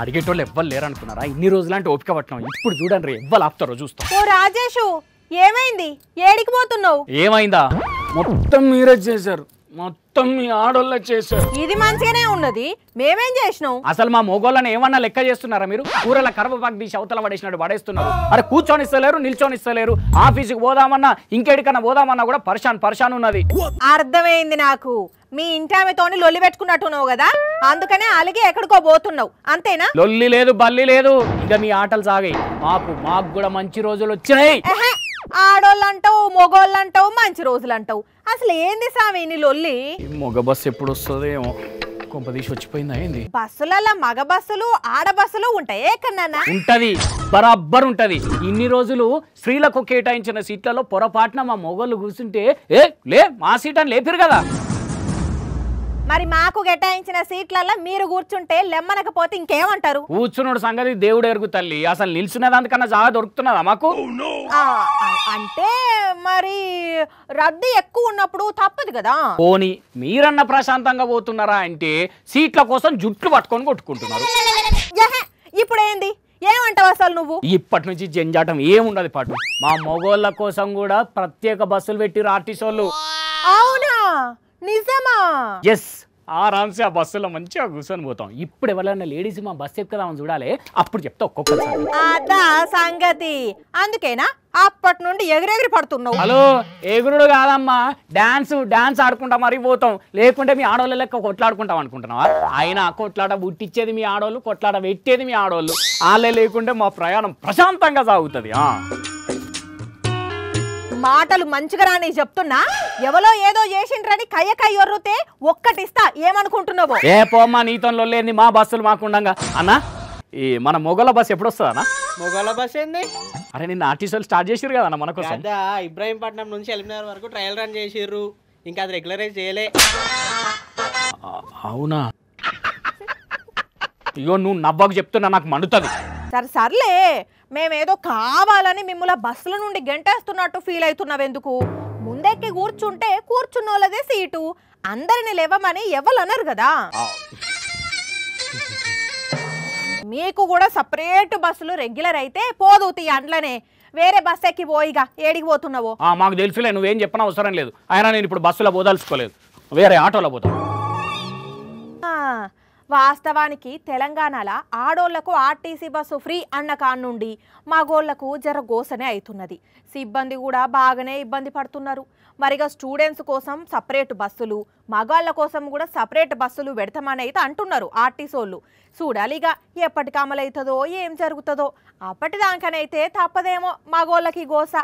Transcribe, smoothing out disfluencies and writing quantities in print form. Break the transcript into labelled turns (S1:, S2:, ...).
S1: అడిగేటోళ్ళు ఎవ్వరు లేరు అనుకున్నారా? ఇన్ని రోజులంటే ఓపిక పట్టినాం. ఇప్పుడు చూడండి ఎవ్వరు ఆపుతారో చూస్తాం.
S2: ఓ రాజేషు, ఏమైంది? ఏడికి పోతున్నావు?
S1: ఏమైందా? మొత్తం మీరే చేశారు, మొత్తం మీ ఆడోళ్ళ చేశారు.
S2: ఇది మంచిగానే ఉన్నది, మేమేం చేసినాం?
S1: అసలు మా మొగోళ్ళని ఏమన్నా లెక్క చేస్తున్నారా మీరు? కూరల కర్రపాకు తీసి అవతల పడేసినట్టు పడేస్తున్నారు. అరే కూర్చొనిస్తలేరు, నిల్చొనిస్తలేరు. ఆఫీసుకి పోదామన్నా ఇంకేడికన్నా పోదామన్నా కూడా పరిశాన్ ఉన్నది.
S2: అర్థమైంది నాకు. మీ ఇంటి ఆమెతోని లొల్లి పెట్టుకున్నట్టున్నావు కదా, అందుకనే అలిగి ఎక్కడికో పోతున్నావు అంతేనా?
S1: లొల్లి లేదు, బల్లి లేదు, ఇక మీ ఆటలు సాగాయి. మాకు కూడా మంచి రోజులు వచ్చినాయి.
S2: ఆడోళ్ళంటావు, మొగోళ్ళంటావు, మంచి రోజులు అంటావు. అసలు ఏంది సామి నీ లొల్లి?
S1: మొగ బస్సు ఎప్పుడు వస్తుంది ఏమో, కొంపదీసి వచ్చిపోయిందా ఏంది?
S2: బస్సులలో మగ బస్సులు ఆడ బస్సులు ఉంటాయి కన్నా?
S1: ఉంటది, బరాబ్బర్ ఉంటది. ఇన్ని రోజులు స్త్రీలకు కేటాయించిన సీట్లలో పొరపాటున మా మొగోళ్ళు కూర్చుంటే మా సీట్ అని లేపారు కదా.
S2: మరి మాకు కేటాయించిన సీట్లలో మీరు కూర్చుంటే లెమ్మనకపోతే ఇంకేమంటారు?
S1: కూర్చున్నాడు సంగతి దేవుడు ఎరుగు తల్లి. అసలు నిల్చునేదానికన్నా జాగా దొరుకుతున్నదా మాకు?
S2: అంటే మరి రద్దీ ఎక్కువ ఉన్నప్పుడు తప్పదు కదా.
S1: పోనీ మీరన్న ప్రశాంతంగా పోతున్నారా అంటే సీట్ల కోసం జుట్లు పట్టుకొని కొట్టుకుంటున్నారు.
S2: ఇప్పుడు ఏంది, ఏమంటావు అసలు నువ్వు?
S1: ఇప్పటి నుంచి జంజాటం ఏముండదు పాటు. మా మొగోళ్ళ కోసం కూడా ప్రత్యేక బస్సులు పెట్టిరు ఆర్టీసీ వాళ్ళు.
S2: అవునా? నిజమా?
S1: ఎస్, ఆరామ్సే ఆ బస్సులో మంచిగా కూర్చొని పోతాం. ఇప్పుడు ఎవరైనా లేడీస్ మా బస్సు ఎక్కుదామని చూడాలి, అప్పుడు చెప్తా ఒక్కొక్కసారి.
S2: అదా సంగతి, అందుకేనా అప్పటి నుండి ఎగిరెగిరి పడుతున్నావు?
S1: హలో, ఎగురుడు కాదమ్మా, డాన్స్ ఆడుకుంటా మరీ పోతాం. లేకుంటే మీ ఆడవాళ్ళ లెక్క కొట్లాడుకుంటాం అనుకుంటున్నావా? అయినా కొట్లాట బుట్టిచ్చేది మీ ఆడవాళ్ళు, కొట్లాట పెట్టేది మీ ఆడవాళ్ళు. వాళ్ళే లేకుంటే మా ప్రయాణం ప్రశాంతంగా సాగుతుంది.
S2: మాటలు మంచిగా రాని చెప్తున్నా. ఎవరో ఏదో చేసిండ్రని కయ్యొర్రుతే ఒక్కటిస్తా, ఏమనుకుంటున్నావో?
S1: ఏ పోమ్మా, నీతో లేని మా బస్సులు మాకుండగా. అన్నా, ఈ మన మొగల బస్సు ఎప్పుడు వస్తుందన్నా?
S3: మొగల బస్ ఏంది?
S1: అరే నిన్న ఆర్టీసీలు స్టార్ట్ చేసిరు కదా మన కోసం.
S3: ఇబ్రాహీంపట్నం నుంచి ఎలిమినగర్ వరకు ట్రయల్ రన్ చేసిర్రు, ఇంకా అది రెగ్యులరైజ్ చేయలే.
S1: అవునా? అయ్యో, నువ్వు నవ్వకు చెప్తున్నా నాకు మండుతుంది.
S2: సర్లే, మేమేదో కావాలని మిమ్మల్ని బస్సుల నుండి గెంటేస్తున్నట్టు ఫీల్ అవుతున్నావెందుకు? ముందెక్కి కూర్చుంటే కూర్చున్నోళ్ళదే సీటు, అందరిని లేవమని ఎవరు అన్నారు కదా. మీకు కూడా సపరేట్ బస్సులు రెగ్యులర్ అయితే పోదుతీ అండ్లనే. వేరే బస్ ఎక్కి పోయిగా ఏడికి పోతున్నావో?
S1: మాకు తెలుసులే, నువ్వేం చెప్పినా అవసరం లేదు. అయినా నేను ఇప్పుడు బస్సులో పోదలుచుకోలేదు, వేరే ఆటోలో పోతా.
S2: వాస్తవానికి తెలంగాణలో ఆడోళ్లకు ఆర్టీసీ బస్సు ఫ్రీ అన్న కానుండి మగోళ్లకు జర గోసనే అవుతున్నది. సిబ్బంది కూడా బాగానే ఇబ్బంది పడుతున్నారు. మరిగా స్టూడెంట్స్ కోసం సపరేట్ బస్సులు, మగాళ్ళ కోసం కూడా సపరేట్ బస్సులు పెడతామని అయితే అంటున్నారు ఆర్టీసీ వాళ్ళు. చూడాలిగా ఎప్పటికి అమలవుతుందో ఏం జరుగుతుందో. అప్పటిదాకానైతే తప్పదేమో మగోళ్ళకి గోస.